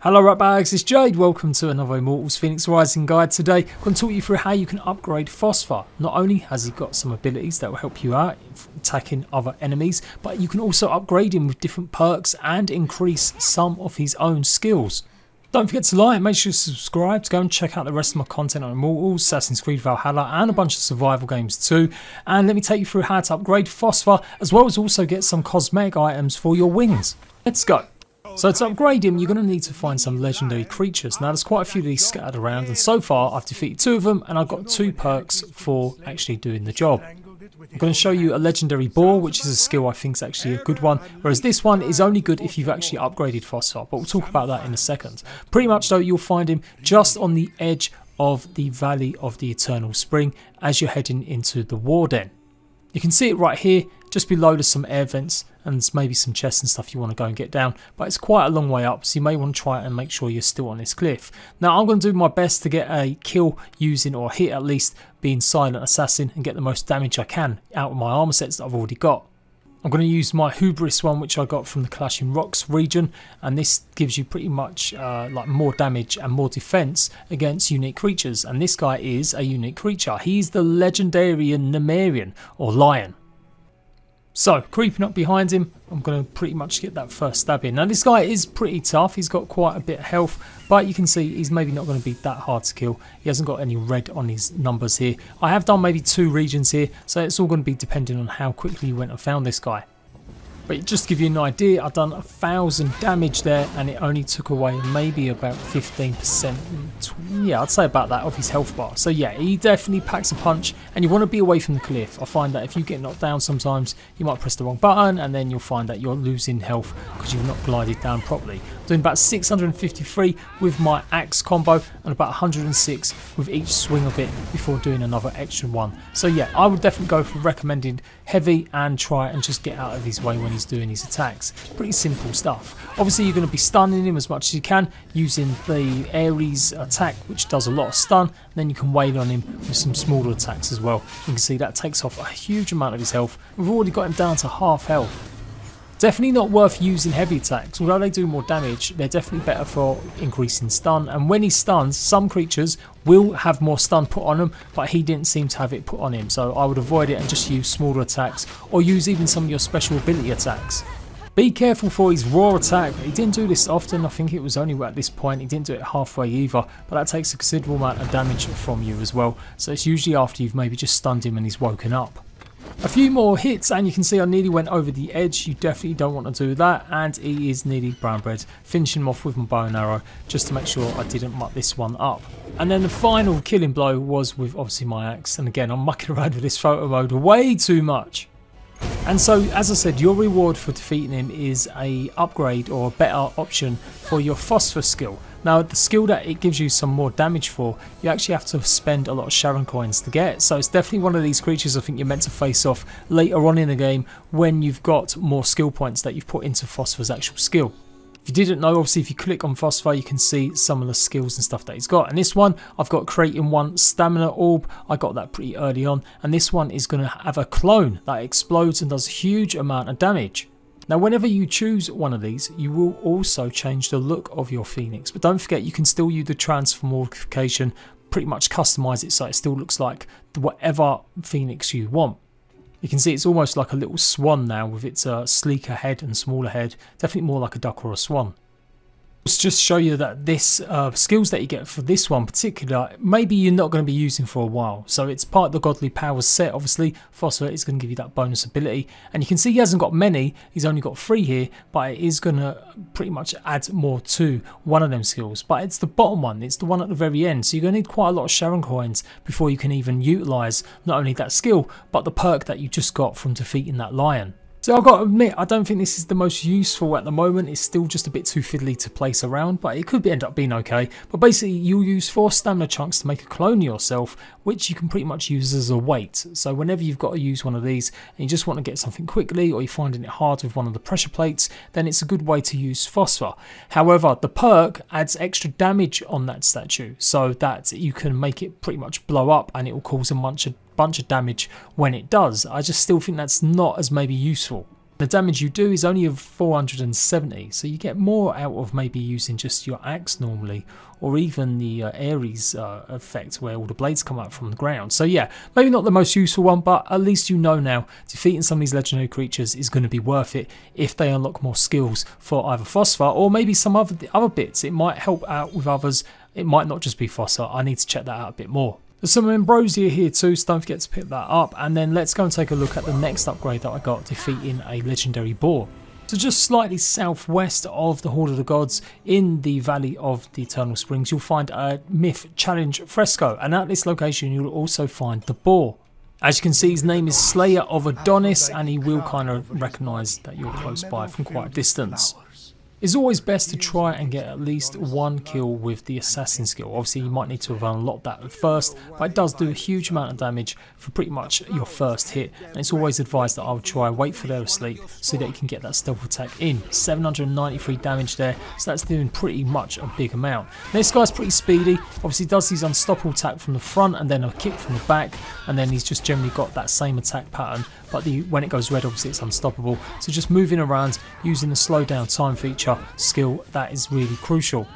Hello Ratbags, it's Jade. Welcome to another Immortals Fenyx Rising guide. Today I'm going to talk you through how you can upgrade Phosphor. Not only has he got some abilities that will help you out attacking other enemies, but you can also upgrade him with different perks and increase some of his own skills. Don't forget to like, make sure you subscribe to go and check out the rest of my content on Immortals, Assassin's Creed Valhalla and a bunch of survival games too. And let me take you through how to upgrade Phosphor, as well as also get some cosmetic items for your wings. Let's go. So to upgrade him, you're going to need to find some legendary creatures. Now there's quite a few of these scattered around, and so far I've defeated 2 of them and I've got 2 perks for actually doing the job. I'm going to show you a legendary Boar, which is a skill I think is actually a good one, whereas this one is only good if you've actually upgraded Phosphor, but we'll talk about that in a second. Pretty much though, you'll find him just on the edge of the Valley of the Eternal Spring as you're heading into the War Den. You can see it right here, just below there's some air vents and there's maybe some chests and stuff you want to go and get down, but it's quite a long way up, so you may want to try it and make sure you're still on this cliff. Now I'm going to do my best to get a kill using, or a hit at least, being Silent Assassin and get the most damage I can out of my armor sets that I've already got. I'm going to use my Hubris one, which I got from the Clashing Rocks region, and this gives you pretty much like more damage and more defense against unique creatures, and this guy is a unique creature. He's the legendary Nemerian, or Lion. So, creeping up behind him, I'm going to pretty much get that first stab in. Now this guy is pretty tough, he's got quite a bit of health, but you can see he's maybe not going to be that hard to kill. He hasn't got any red on his numbers here. I have done maybe 2 regions here, so it's all going to be depending on how quickly you went and found this guy. But just to give you an idea, I've done 1,000 damage there and it only took away maybe about 15%, yeah, I'd say about that, of his health bar. So yeah, he definitely packs a punch, and you want to be away from the cliff. I find that if you get knocked down sometimes, you might press the wrong button and then you'll find that you're losing health because you've not glided down properly. I'm doing about 653 with my axe combo and about 106 with each swing of it before doing another extra one. So yeah, I would definitely go for recommended heavy and try and just get out of his way when he's doing his attacks. Pretty simple stuff. Obviously you're going to be stunning him as much as you can using the Ares attack, which does a lot of stun, and then you can wail on him with some smaller attacks as well. You can see that takes off a huge amount of his health. We've already got him down to half health. Definitely not worth using heavy attacks. Although they do more damage, they're definitely better for increasing stun, and when he stuns, some creatures will have more stun put on them, but he didn't seem to have it put on him, so I would avoid it and just use smaller attacks, or use even some of your special ability attacks. Be careful for his raw attack. He didn't do this often, I think it was only at this point. He didn't do it halfway either, but that takes a considerable amount of damage from you as well, so it's usually after you've maybe just stunned him and he's woken up. A few more hits and you can see I nearly went over the edge. You definitely don't want to do that, and he is nearly brown bread. Finishing him off with my bow and arrow just to make sure I didn't muck this one up. And then the final killing blow was with obviously my axe, and again I'm mucking around with this photo mode way too much. And so, as I said, your reward for defeating him is a upgrade or a better option for your Phosphor skill. Now, the skill that it gives you some more damage for, you actually have to spend a lot of Sharon coins to get. So it's definitely one of these creatures I think you're meant to face off later on in the game when you've got more skill points that you've put into Phosphor's actual skill. If you didn't know, obviously if you click on Phosphor you can see some of the skills and stuff that he's got. And this one, I've got creating 1 stamina orb. I got that pretty early on. And this one is going to have a clone that explodes and does a huge amount of damage. Now whenever you choose one of these, you will also change the look of your Phoenix. But don't forget, you can still use the transfer modification, pretty much customize it so it still looks like whatever Phoenix you want. You can see it's almost like a little swan now with its sleeker head and smaller head. Definitely more like a duck or a swan. Let's just show you that this skills that you get for this one particular, maybe you're not going to be using for a while. So it's part of the Godly Powers set. Obviously Phosphor is going to give you that bonus ability, and you can see he hasn't got many, he's only got 3 here, but it is going to pretty much add more to one of them skills. But it's the bottom one, it's the one at the very end, so you're going to need quite a lot of Sharon coins before you can even utilise not only that skill but the perk that you just got from defeating that lion. So I've got to admit, I don't think this is the most useful at the moment. It's still just a bit too fiddly to place around, but it could end up being okay. But basically, you'll use 4 stamina chunks to make a clone of yourself, which you can pretty much use as a weight. So whenever you've got to use one of these and you just want to get something quickly, or you're finding it hard with one of the pressure plates, then it's a good way to use Phosphor. However, the perk adds extra damage on that statue, so that you can make it pretty much blow up and it will cause a bunch of damage when it does. I just still think that's not as maybe useful. The damage you do is only of 470, so you get more out of maybe using just your axe normally, or even the Ares effect where all the blades come out from the ground. So yeah, maybe not the most useful one, but at least you know now defeating some of these legendary creatures is going to be worth it if they unlock more skills for either Phosphor or maybe some other bits. It might help out with others. It might not just be Phosphor. I need to check that out a bit more. There's some Ambrosia here too, so don't forget to pick that up. And then let's go and take a look at the next upgrade that I got, defeating a legendary Boar. So just slightly southwest of the Horde of the Gods, in the Valley of the Eternal Springs, you'll find a Myth Challenge fresco. And at this location, you'll also find the Boar. As you can see, his name is Slayer of Adonis, and he will kind of recognise that you're close by from quite a distance. It's always best to try and get at least one kill with the assassin skill. Obviously you might need to have unlocked that first, but it does do a huge amount of damage for pretty much your first hit, and it's always advised that I would try wait for they're asleep so that you can get that stealth attack in. 793 damage there, so that's doing pretty much a big amount. Now, this guy's pretty speedy. Obviously does his unstoppable attack from the front and then a kick from the back, and then he's just generally got that same attack pattern, but when it goes red obviously it's unstoppable. So just moving around using the slow down time feature skill, that is really crucial.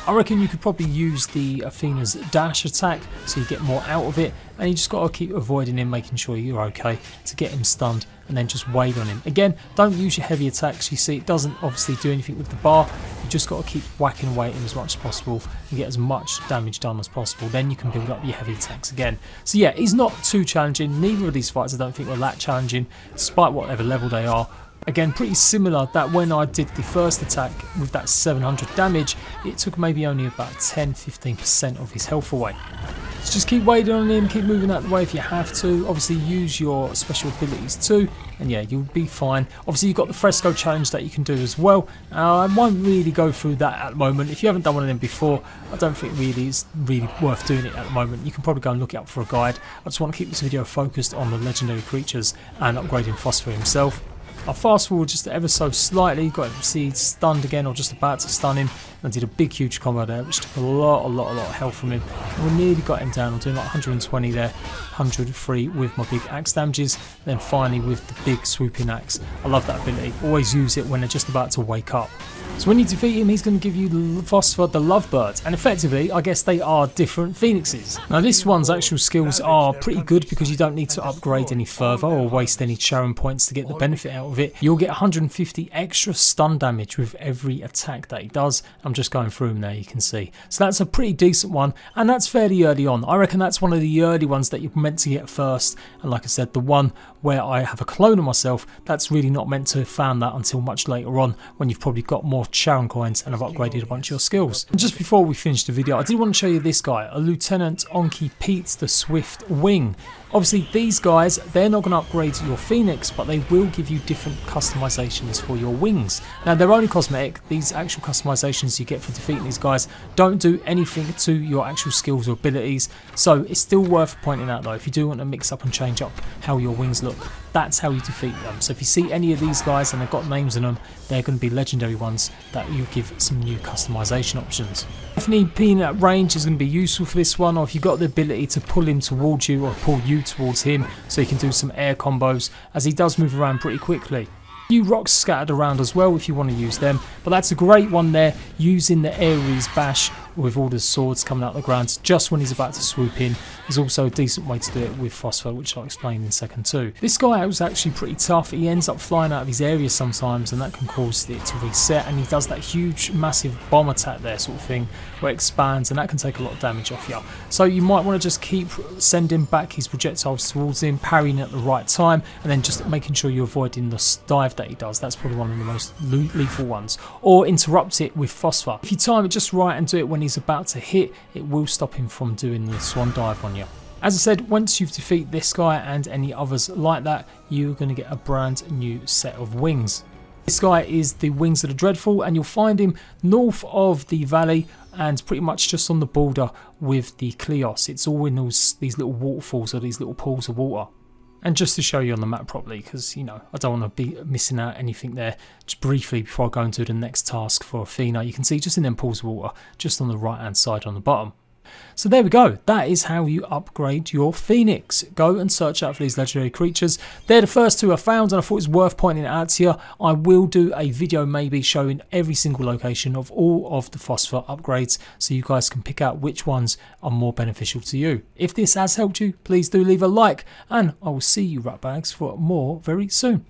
I reckon you could probably use the Athena's dash attack so you get more out of it, and you just got to keep avoiding him, making sure you're okay to get him stunned, and then just wait on him. Again, don't use your heavy attacks. You see it doesn't obviously do anything with the bar. You just got to keep whacking away at him as much as possible and get as much damage done as possible. Then you can build up your heavy attacks again. So yeah, he's not too challenging. Neither of these fights I don't think were that challenging, despite whatever level they are. Again, pretty similar that when I did the first attack with that 700 damage, it took maybe only about 10-15% of his health away. So just keep waiting on him, keep moving out of the way if you have to. Obviously use your special abilities too, and yeah, you'll be fine. Obviously you've got the fresco challenge that you can do as well. I won't really go through that at the moment. If you haven't done one of them before, I don't think really it's really worth doing it at the moment. You can probably go and look it up for a guide. I just want to keep this video focused on the legendary creatures and upgrading Phosphor himself. I fast forward just ever so slightly, got him see stunned again or just about to stun him, and I did a big huge combo there which took a lot of health from him. And we nearly got him down. I'm doing like 120 there, 103 with my big axe damages, then finally with the big swooping axe. I love that ability, always use it when they're just about to wake up. So when you defeat him, he's going to give you Phosphor the Lovebird, and effectively I guess they are different phoenixes. Now this one's actual skills are pretty good because you don't need to upgrade any further or waste any Charon points to get the benefit out of it. You'll get 150 extra stun damage with every attack that he does. I'm just going through them there, you can see. So that's a pretty decent one, and that's fairly early on. I reckon that's one of the early ones that you're meant to get first, and like I said, the one where I have a clone of myself, that's really not meant to have found that until much later on when you've probably got more Charon coins and have upgraded a bunch of your skills. And just before we finish the video, I did want to show you this guy, a Lieutenant Onky Pete the Swift Wing. Obviously these guys, they're not going to upgrade your Phoenix, but they will give you different customizations for your wings. Now they're only cosmetic. These actual customizations you get for defeating these guys don't do anything to your actual skills or abilities, so it's still worth pointing out though, if you do want to mix up and change up how your wings look, that's how you defeat them. So if you see any of these guys and they've got names on them, they're going to be legendary ones that you give some new customization options. Definitely being at range is going to be useful for this one, or if you've got the ability to pull him towards you or pull you towards him so you can do some air combos, as he does move around pretty quickly. Few rocks scattered around as well if you want to use them, but that's a great one there, using the Ares bash with all the swords coming out of the ground just when he's about to swoop in. There's also a decent way to do it with Phosphor, which I'll explain in a second too. This guy was actually pretty tough. He ends up flying out of his area sometimes, and that can cause it to reset, and he does that huge massive bomb attack there sort of thing where it expands, and that can take a lot of damage off you. So you might want to just keep sending back his projectiles towards him, parrying at the right time, and then just making sure you're avoiding the dive that he does. That's probably one of the most lethal ones. Or interrupt it with Phosphor. If you time it just right and do it when he's about to hit, it will stop him from doing the swan dive on you. As I said, once you've defeated this guy and any others like that, you're going to get a brand new set of wings. This guy is the Wings of the Dreadful, and you'll find him north of the valley and pretty much just on the border with the Kleos. It's all in these little waterfalls or these little pools of water. And just to show you on the map properly, because, you know, I don't want to be missing out anything there, just briefly before I go into the next task for Athena, you can see just in them pools of water, just on the right hand side on the bottom. So there we go, that is how you upgrade your Phoenix. Go and search out for these legendary creatures. They're the first two I found and I thought it was worth pointing it out to you. I will do a video maybe showing every single location of all of the Phosphor upgrades so you guys can pick out which ones are more beneficial to you. If this has helped you, please do leave a like and I will see you ratbags for more very soon.